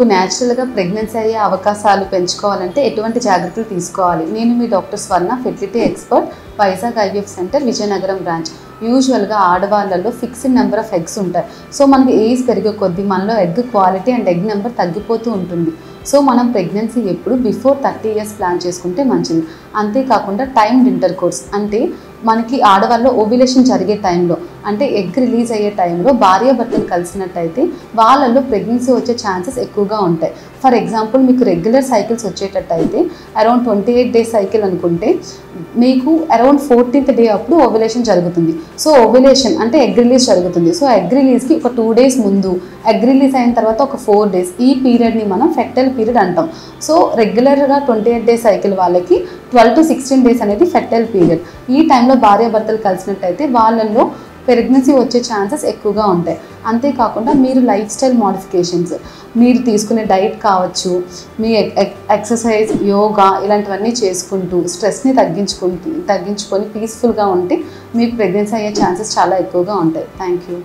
మీకు న్యాచురల్గా ప్రెగ్నెన్సీ అయ్యే అవకాశాలు పెంచుకోవాలంటే ఎటువంటి జాగ్రత్తలు తీసుకోవాలి? నేను మీ డాక్టర్ స్వర్ణ, fertility expert, Vizag IVF centre, Vizianagaram branch. యూజువల్గా ఆడవాళ్ళలో ఫిక్స్డ్ నెంబర్ ఆఫ్ ఎగ్స్ ఉంటాయి. సో మనకి ఏజ్ పెరిగే కొద్దీ మనలో egg quality and egg number తగ్గిపోతూ ఉంటుంది. సో మనం ప్రెగ్నెన్సీ ఎప్పుడు బిఫోర్ 30 ఇయర్స్ ప్లాన్ చేసుకుంటే మంచిది. అంతేకాకుండా టైమ్డ్ ఇంటర్ కోర్స్ అంటే మనకి ఆడవాళ్ళలో ఓవ్యులేషన్ జరిగే టైంలో అంటే ఎగ్ రిలీజ్ అయ్యే టైంలో భార్యాభర్తలు కలిసినట్టయితే వాళ్ళల్లో ప్రెగ్నెన్సీ వచ్చే ఛాన్సెస్ ఎక్కువగా ఉంటాయి. ఫర్ ఎగ్జాంపుల్ మీకు రెగ్యులర్ సైకిల్స్ వచ్చేటట్టయితే అరౌండ్ 28 డేస్ సైకిల్ అనుకుంటే మీకు అరౌండ్ 14th డే అప్పుడు ఓవ్యులేషన్ జరుగుతుంది. సో ఓవ్యులేషన్ అంటే ఎగ్ రిలీజ్ జరుగుతుంది. సో ఎగ్ రిలీజ్కి ఒక 2 days ముందు, ఎగ్ రిలీజ్ అయిన తర్వాత ఒక 4 days, ఈ పీరియడ్ని మనం ఫెర్టైల్ పీరియడ్ అంటాం. సో రెగ్యులర్గా 28 days సైకిల్ వాళ్ళకి 12 to 16 days అనేది ఫెర్టైల్ పీరియడ్. ఈ టైంలో భార్యాభర్తలు కలిసినట్టయితే వాళ్ళల్లో ప్రెగ్నెన్సీ వచ్చే ఛాన్సెస్ ఎక్కువగా ఉంటాయి. అంతేకాకుండా మీరు లైఫ్ స్టైల్ మోడిఫికేషన్స్, మీరు తీసుకునే డైట్ కావచ్చు, మీ ఎక్సర్సైజ్, యోగా ఇలాంటివన్నీ చేసుకుంటూ స్ట్రెస్ని తగ్గించుకొని పీస్ఫుల్గా ఉంటే మీకు ప్రెగ్నెన్సీ అయ్యే ఛాన్సెస్ చాలా ఎక్కువగా ఉంటాయి. Thank you.